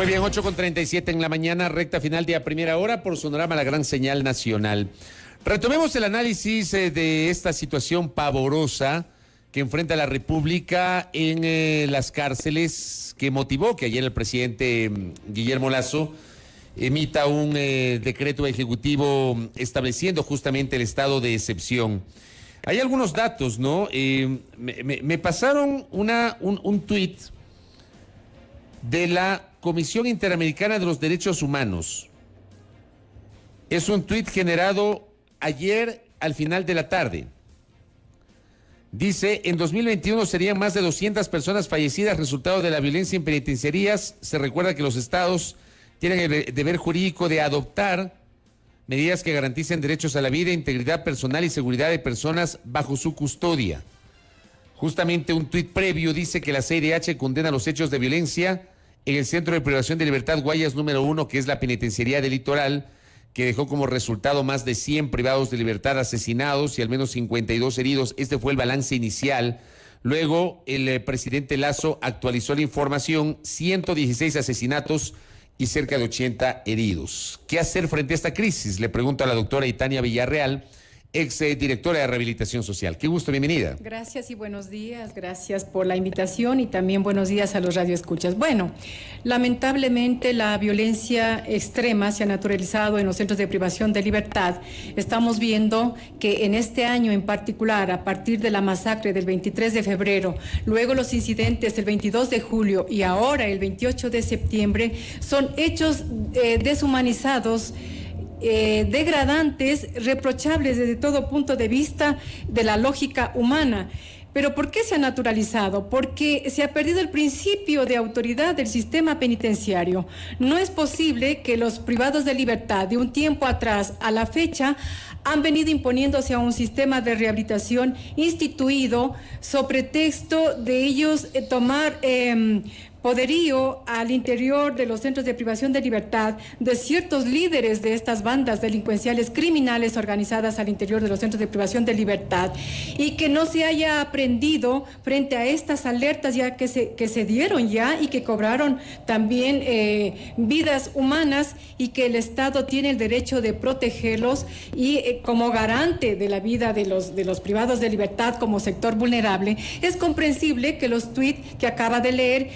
Muy bien, 8:37 en la mañana, recta final de a primera hora por Sonorama, la gran señal nacional. Retomemos el análisis de esta situación pavorosa que enfrenta la República en las cárceles, que motivó que ayer el presidente Guillermo Lasso emita un decreto ejecutivo estableciendo justamente el estado de excepción. Hay algunos datos, ¿no? Me pasaron un tuit de la Comisión Interamericana de los Derechos Humanos. Es un tuit generado ayer al final de la tarde. Dice, en 2021 serían más de 200 personas fallecidas resultado de la violencia en penitenciarías. Se recuerda que los estados tienen el deber jurídico de adoptar medidas que garanticen derechos a la vida, integridad personal y seguridad de personas bajo su custodia. Justamente un tuit previo dice que la CIDH condena los hechos de violencia en el Centro de Privación de Libertad Guayas número 1, que es la penitenciaría del Litoral, que dejó como resultado más de 100 privados de libertad asesinados y al menos 52 heridos. Este fue el balance inicial. Luego el presidente Lasso actualizó la información, 116 asesinatos y cerca de 80 heridos. ¿Qué hacer frente a esta crisis? Le pregunto a la doctora Itania Villarreal, ex directora de Rehabilitación Social. Qué gusto, bienvenida. Gracias y buenos días, gracias por la invitación y también buenos días a los radioescuchas. Bueno, lamentablemente la violencia extrema se ha naturalizado en los centros de privación de libertad. Estamos viendo que en este año en particular, a partir de la masacre del 23 de febrero, luego los incidentes del 22 de julio y ahora el 28 de septiembre, son hechos deshumanizados, degradantes, reprochables desde todo punto de vista de la lógica humana. ¿Pero por qué se ha naturalizado? Porque se ha perdido el principio de autoridad del sistema penitenciario. No es posible que los privados de libertad de un tiempo atrás a la fecha han venido imponiéndose a un sistema de rehabilitación instituido sobre pretexto de ellos tomar poderío al interior de los centros de privación de libertad de ciertos líderes de estas bandas delincuenciales criminales organizadas al interior de los centros de privación de libertad, y que no se haya aprendido frente a estas alertas ya que se dieron ya y que cobraron también vidas humanas, y que el Estado tiene el derecho de protegerlos y como garante de la vida de los privados de libertad como sector vulnerable. Es comprensible que los tuits que acaba de leer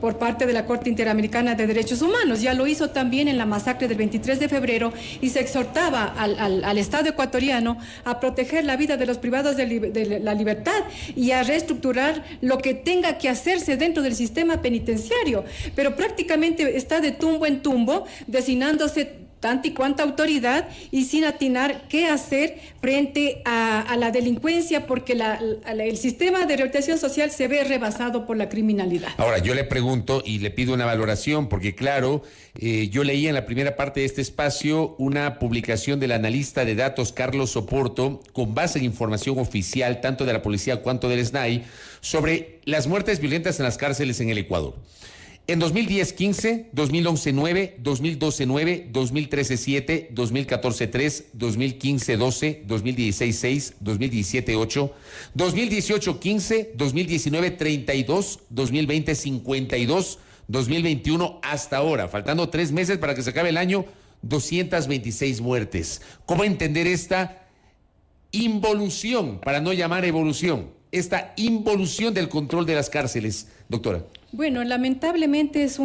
por parte de la Corte Interamericana de Derechos Humanos, ya lo hizo también en la masacre del 23 de febrero, y se exhortaba al Estado ecuatoriano a proteger la vida de los privados de la libertad y a reestructurar lo que tenga que hacerse dentro del sistema penitenciario, pero prácticamente está de tumbo en tumbo, designándose tanta y cuanta autoridad y sin atinar qué hacer frente a la delincuencia, porque el sistema de rehabilitación social se ve rebasado por la criminalidad. Ahora, yo le pregunto y le pido una valoración, porque claro, yo leí en la primera parte de este espacio una publicación del analista de datos Carlos Soporto, con base en información oficial, tanto de la policía cuanto del SNAI, sobre las muertes violentas en las cárceles en el Ecuador. En 2010, 15, 2011, 9, 2012, 9, 2013, 7, 2014, 3, 2015, 12, 2016, 6, 2017, 8, 2018, 15, 2019, 32, 2020, 52, 2021, hasta ahora, faltando 3 meses para que se acabe el año, 226 muertes. ¿Cómo entender esta involución, para no llamar evolución, esta involución del control de las cárceles, doctora? Bueno, lamentablemente es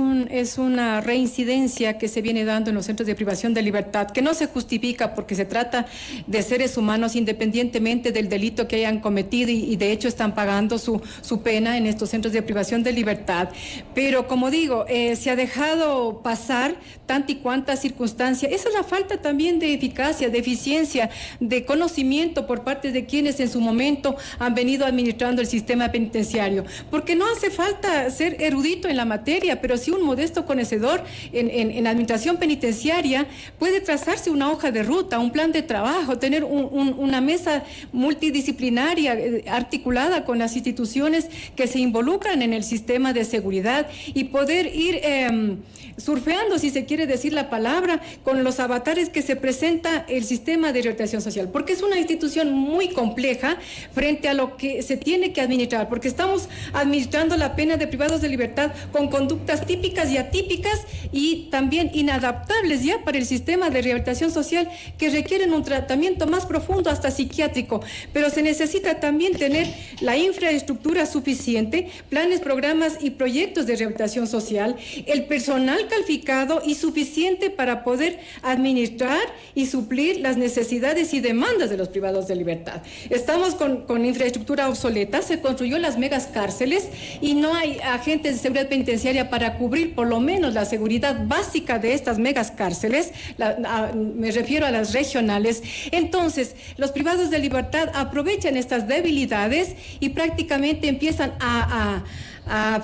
una reincidencia que se viene dando en los centros de privación de libertad, que no se justifica porque se trata de seres humanos independientemente del delito que hayan cometido, y de hecho están pagando su pena en estos centros de privación de libertad. Pero como digo, se ha dejado pasar tanta y cuanta circunstancia. Esa es la falta también de eficacia, de eficiencia, de conocimiento por parte de quienes en su momento han venido administrando el sistema penitenciario, porque no hace falta ser erudito en la materia, pero sí un modesto conocedor en administración penitenciaria puede trazarse una hoja de ruta, un plan de trabajo, tener una mesa multidisciplinaria articulada con las instituciones que se involucran en el sistema de seguridad, y poder ir surfeando, si se quiere decir la palabra, con los avatares que se presenta el sistema de rehabilitación social, porque es una institución muy compleja frente a lo que se tiene que administrar, porque estamos administrando la pena de privados privados de libertad con conductas típicas y atípicas y también inadaptables ya para el sistema de rehabilitación social, que requieren un tratamiento más profundo, hasta psiquiátrico. Pero se necesita también tener la infraestructura suficiente, planes, programas y proyectos de rehabilitación social, el personal calificado y suficiente para poder administrar y suplir las necesidades y demandas de los privados de libertad. Estamos con infraestructura obsoleta, se construyó las megas cárceles y no hay agentes de seguridad penitenciaria para cubrir por lo menos la seguridad básica de estas megas cárceles, me refiero a las regionales. Entonces, los privados de libertad aprovechan estas debilidades y prácticamente empiezan a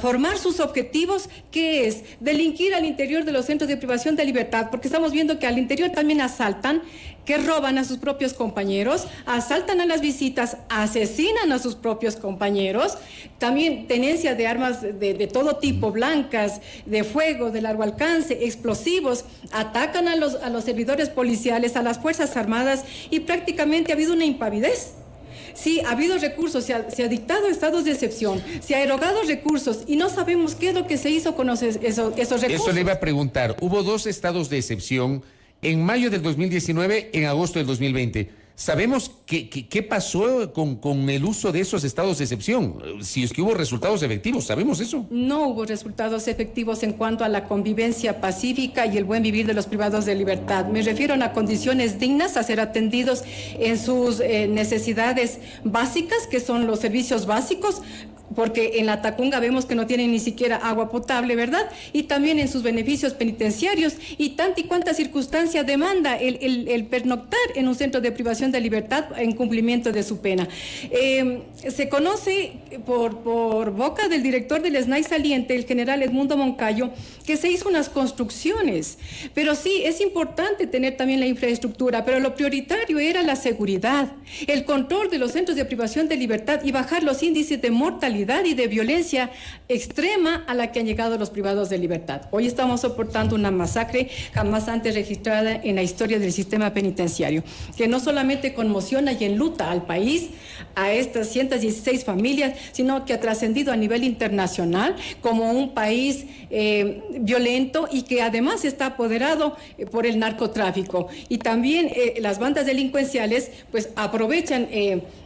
formar sus objetivos, que es delinquir al interior de los centros de privación de libertad, porque estamos viendo que al interior también asaltan, que roban a sus propios compañeros, asaltan a las visitas, asesinan a sus propios compañeros, también tenencia de armas de todo tipo, blancas, de fuego, de largo alcance, explosivos, atacan a los servidores policiales, a las Fuerzas Armadas, y prácticamente ha habido una impavidez. Sí, ha habido recursos, se ha dictado estados de excepción, se ha erogado recursos y no sabemos qué es lo que se hizo con esos recursos. Eso le iba a preguntar. Hubo 2 estados de excepción en mayo del 2019, en agosto del 2020. ¿Sabemos qué pasó con el uso de esos estados de excepción? Si es que hubo resultados efectivos, ¿sabemos eso? No hubo resultados efectivos en cuanto a la convivencia pacífica y el buen vivir de los privados de libertad. Me refiero a condiciones dignas, a ser atendidos en sus necesidades básicas, que son los servicios básicos, porque en la Tacunga vemos que no tienen ni siquiera agua potable, ¿verdad? Y también en sus beneficios penitenciarios, y tanta y cuánta circunstancia demanda el pernoctar en un centro de privación de libertad en cumplimiento de su pena. Se conoce por boca del director del SNAI saliente, el general Edmundo Moncayo, que se hizo unas construcciones, pero sí, es importante tener también la infraestructura, pero lo prioritario era la seguridad, el control de los centros de privación de libertad y bajar los índices de mortalidad y de violencia extrema a la que han llegado los privados de libertad. Hoy estamos soportando una masacre jamás antes registrada en la historia del sistema penitenciario, que no solamente conmociona y enluta al país, a estas 116 familias, sino que ha trascendido a nivel internacional como un país violento, y que además está apoderado por el narcotráfico. Y también las bandas delincuenciales pues aprovechan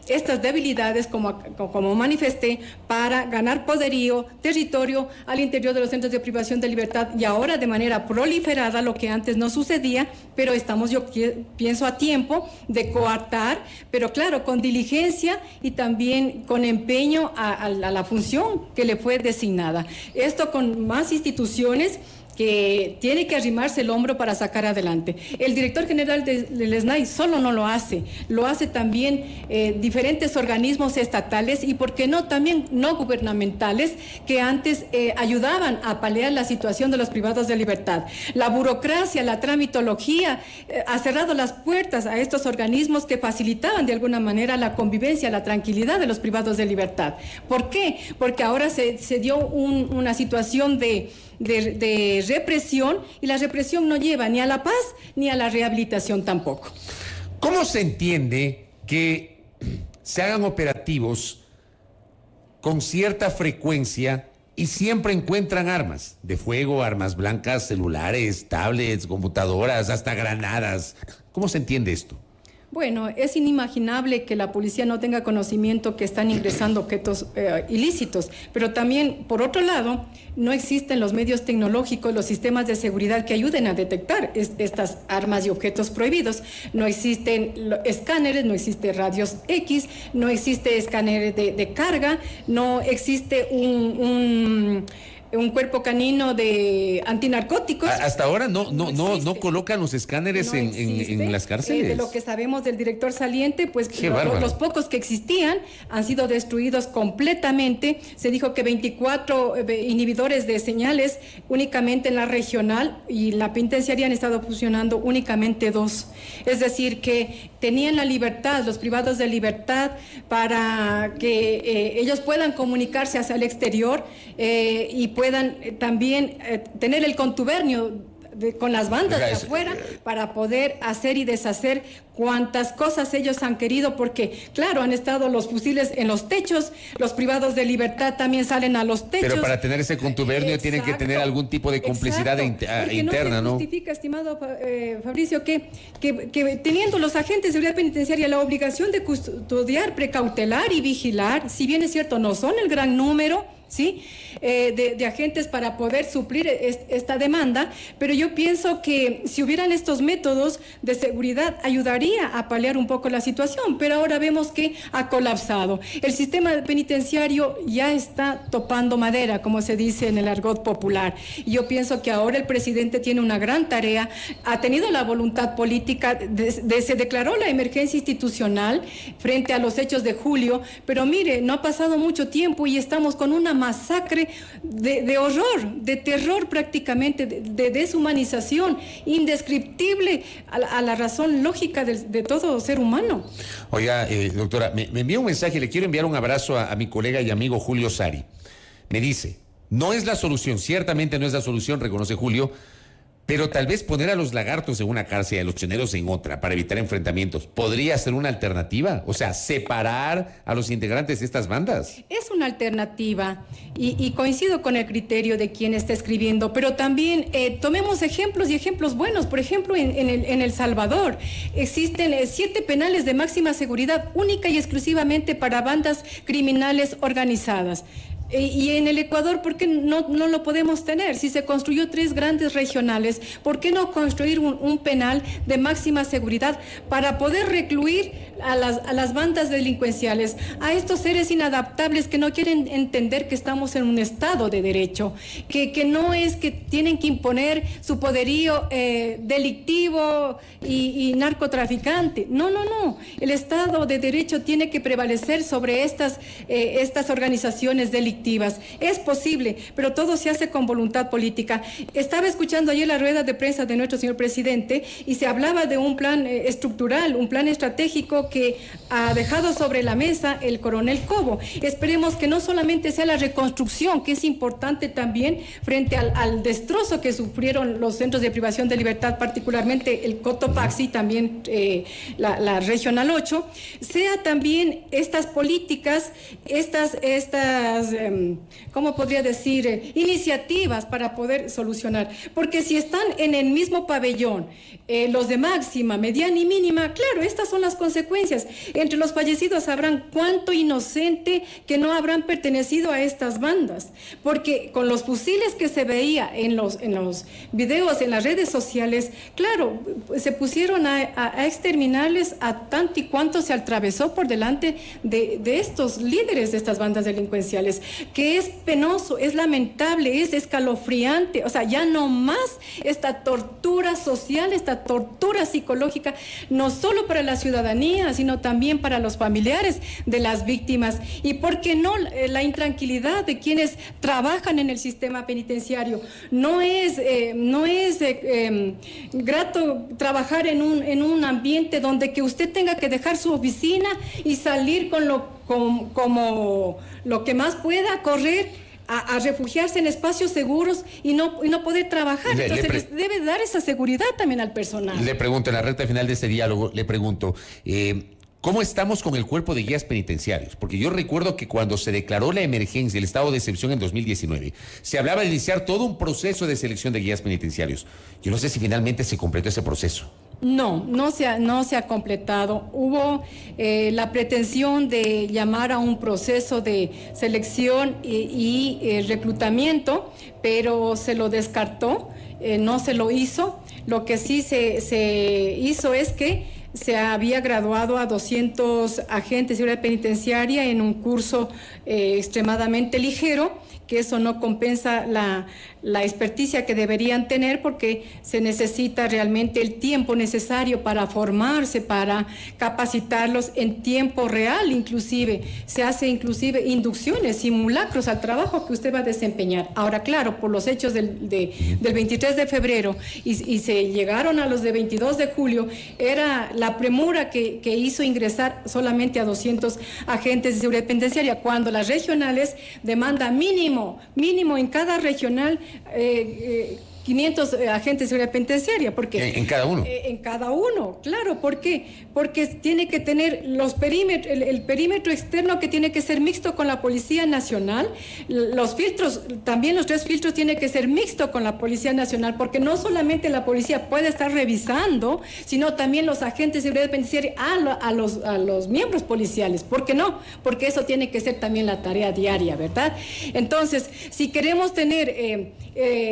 estas debilidades, como manifesté, para ganar poderío, territorio al interior de los centros de privación de libertad, y ahora de manera proliferada, lo que antes no sucedía, pero estamos, yo pienso, a tiempo de coartar, pero claro, con diligencia y también con empeño a la función que le fue designada. Esto con más instituciones que tiene que arrimarse el hombro para sacar adelante. El director general del SNAI solo no lo hace también diferentes organismos estatales y, por qué no, también no gubernamentales, que antes ayudaban a paliar la situación de los privados de libertad. La burocracia, la tramitología ha cerrado las puertas a estos organismos que facilitaban de alguna manera la convivencia, la tranquilidad de los privados de libertad. ¿Por qué? Porque ahora se dio una situación de represión, y la represión no lleva ni a la paz ni a la rehabilitación tampoco. ¿Cómo se entiende que se hagan operativos con cierta frecuencia y siempre encuentran armas de fuego, armas blancas, celulares, tablets, computadoras, hasta granadas? ¿Cómo se entiende esto? Bueno, es inimaginable que la policía no tenga conocimiento que están ingresando objetos ilícitos, pero también, por otro lado, no existen los medios tecnológicos, los sistemas de seguridad que ayuden a detectar estas armas y objetos prohibidos. No existen escáneres, no existen radios X, no existe escáner de carga, no existe un cuerpo canino de antinarcóticos. Hasta ahora no colocan los escáneres en las cárceles. De lo que sabemos del director saliente, pues los pocos que existían han sido destruidos completamente. Se dijo que 24 inhibidores de señales únicamente en la regional, y la penitenciaría han estado funcionando únicamente 2. Es decir, que tenían la libertad, los privados de libertad, para que ellos puedan comunicarse hacia el exterior y puedan también tener el contubernio con las bandas de afuera para poder hacer y deshacer cuantas cosas ellos han querido, porque claro, han estado los fusiles en los techos, los privados de libertad también salen a los techos. Pero para tener ese contubernio tienen que tener algún tipo de complicidad interna, ¿no? No se justifica, estimado Fabricio, que teniendo los agentes de seguridad penitenciaria la obligación de custodiar, precautelar y vigilar, si bien es cierto, no son el gran número, ¿sí? De agentes para poder suplir esta demanda, pero yo pienso que si hubieran estos métodos de seguridad ayudaría a paliar un poco la situación, pero ahora vemos que ha colapsado. El sistema penitenciario ya está topando madera, como se dice en el argot popular. Yo pienso que ahora el presidente tiene una gran tarea, ha tenido la voluntad política, se declaró la emergencia institucional frente a los hechos de julio, pero mire, no ha pasado mucho tiempo y estamos con una masacre de horror, de terror prácticamente, de deshumanización indescriptible a la razón lógica de todo ser humano. Oiga, doctora, me envía un mensaje, le quiero enviar un abrazo a mi colega y amigo Julio Sari. Me dice, no es la solución, ciertamente no es la solución, reconoce Julio, pero tal vez poner a los lagartos en una cárcel y a los choneros en otra para evitar enfrentamientos podría ser una alternativa, o sea, separar a los integrantes de estas bandas. Es una alternativa y coincido con el criterio de quien está escribiendo, pero también tomemos ejemplos y ejemplos buenos. Por ejemplo, en El Salvador existen 7 penales de máxima seguridad única y exclusivamente para bandas criminales organizadas. Y en el Ecuador, ¿por qué no lo podemos tener? Si se construyó 3 grandes regionales, ¿por qué no construir un penal de máxima seguridad para poder recluir a las bandas delincuenciales, a estos seres inadaptables que no quieren entender que estamos en un Estado de Derecho, que no es que tienen que imponer su poderío delictivo y narcotraficante? No. El Estado de Derecho tiene que prevalecer sobre estas organizaciones delictivas. Es posible, pero todo se hace con voluntad política. Estaba escuchando ayer la rueda de prensa de nuestro señor presidente y se hablaba de un plan estructural, un plan estratégico que ha dejado sobre la mesa el coronel Cobo. Esperemos que no solamente sea la reconstrucción, que es importante también frente al destrozo que sufrieron los centros de privación de libertad, particularmente el Cotopaxi, también la Regional 8, sea también estas políticas, ¿cómo podría decir? Iniciativas para poder solucionar. Porque si están en el mismo pabellón, los de máxima, mediana y mínima, claro, estas son las consecuencias. Entre los fallecidos habrán cuánto inocente que no habrán pertenecido a estas bandas. Porque con los fusiles que se veía en los videos, en las redes sociales, claro, se pusieron a exterminarles a tanto y cuanto se atravesó por delante de estos líderes de estas bandas delincuenciales, que es penoso, es lamentable, es escalofriante. O sea, ya no más esta tortura social, esta tortura psicológica, no solo para la ciudadanía, sino también para los familiares de las víctimas. Y por qué no la intranquilidad de quienes trabajan en el sistema penitenciario. No es grato trabajar en un ambiente donde que usted tenga que dejar su oficina y salir como lo que más pueda, correr a refugiarse en espacios seguros y no poder trabajar. Entonces les debe dar esa seguridad también al personal. Le pregunto, en la recta final de este diálogo, ¿cómo estamos con el cuerpo de guías penitenciarios? Porque yo recuerdo que cuando se declaró la emergencia, el estado de excepción en 2019, se hablaba de iniciar todo un proceso de selección de guías penitenciarios. Yo no sé si finalmente se completó ese proceso. No se ha completado. Hubo la pretensión de llamar a un proceso de selección y reclutamiento, pero se lo descartó, no se lo hizo. Lo que sí se hizo es que se había graduado a 200 agentes de seguridad penitenciaria en un curso extremadamente ligero, que eso no compensa la experticia que deberían tener, porque se necesita realmente el tiempo necesario para formarse, para capacitarlos en tiempo real. Inclusive se hace inducciones, simulacros al trabajo que usted va a desempeñar. Ahora, claro, por los hechos del 23 de febrero y se llegaron a los de 22 de julio, era la premura que hizo ingresar solamente a 200 agentes de seguridad penitenciaria, cuando las regionales demandan mínimo en cada regional 500 agentes de seguridad penitenciaria. Porque ¿En cada uno? En cada uno, claro. ¿Por qué? Porque tiene que tener los perímetros, el perímetro externo que tiene que ser mixto con la Policía Nacional. Los filtros, también los 3 filtros tienen que ser mixto con la Policía Nacional, porque no solamente la policía puede estar revisando, sino también los agentes de seguridad penitenciaria a los miembros policiales. ¿Por qué no? Porque eso tiene que ser también la tarea diaria, ¿verdad? Entonces, si queremos tener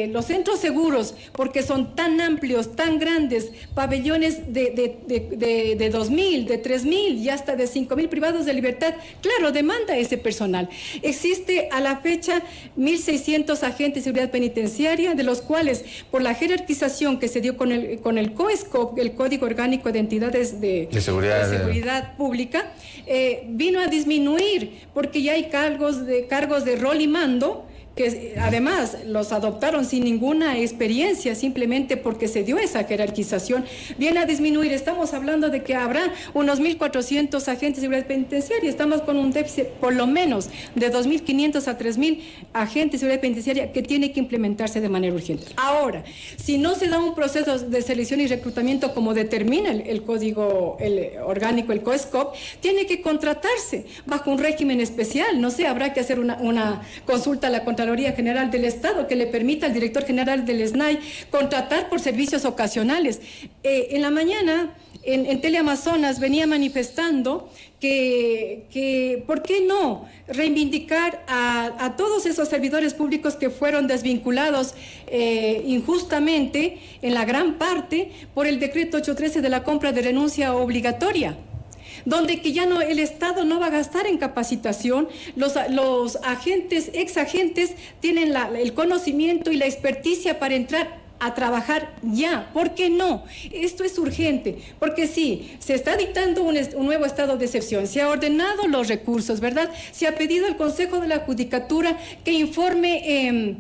los centros seguros, porque son tan amplios, tan grandes, pabellones de 2.000, de 3.000 y hasta de 5.000 privados de libertad, claro, demanda ese personal. Existe a la fecha 1.600 agentes de seguridad penitenciaria, de los cuales, por la jerarquización que se dio con el COESCOP, el Código Orgánico de Entidades de Seguridad Pública, vino a disminuir, porque ya hay cargos de rol y mando, que además los adoptaron sin ninguna experiencia, simplemente porque se dio esa jerarquización, viene a disminuir. Estamos hablando de que habrá unos 1.400 agentes de seguridad penitenciaria, estamos con un déficit por lo menos de 2.500 a 3.000 agentes de seguridad penitenciaria que tiene que implementarse de manera urgente. Ahora, si no se da un proceso de selección y reclutamiento como determina el Código Orgánico, el COESCOP, tiene que contratarse bajo un régimen especial. No sé, habrá que hacer una consulta a la Contraloría General del Estado que le permita al director general del SNAI contratar por servicios ocasionales. En la mañana, en Teleamazonas, venía manifestando que ¿por qué no reivindicar a todos esos servidores públicos que fueron desvinculados injustamente, en la gran parte, por el decreto 813 de la compra de renuncia obligatoria? Donde que ya no, el Estado no va a gastar en capacitación, los agentes, exagentes tienen el conocimiento y la experticia para entrar a trabajar ya. ¿Por qué no? Esto es urgente, porque sí, se está dictando un nuevo estado de excepción, se ha ordenado los recursos, ¿verdad? Se ha pedido al Consejo de la Judicatura que informe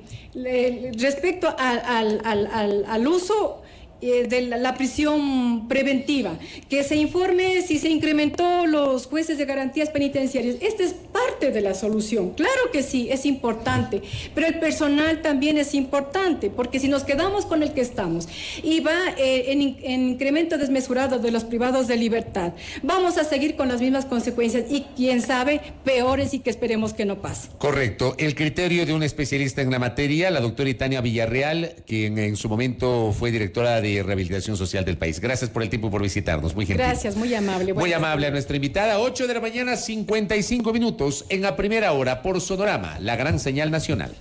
respecto al uso de la prisión preventiva, que se informe si se incrementó los jueces de garantías penitenciarias. Esta es parte de la solución, claro que sí, es importante, pero el personal también es importante, porque si nos quedamos con el que estamos y va en incremento desmesurado de los privados de libertad, vamos a seguir con las mismas consecuencias y quién sabe, peores, y que esperemos que no pase. Correcto. El criterio de un especialista en la materia, la doctora Itania Villarreal, quien en su momento fue directora de Rehabilitación Social del país. Gracias por el tiempo y por visitarnos. Muy gentil. Gracias, muy amable. Muy amable a nuestra invitada. 8 de la mañana, 55 minutos, en la primera hora por Sonorama, la gran señal nacional.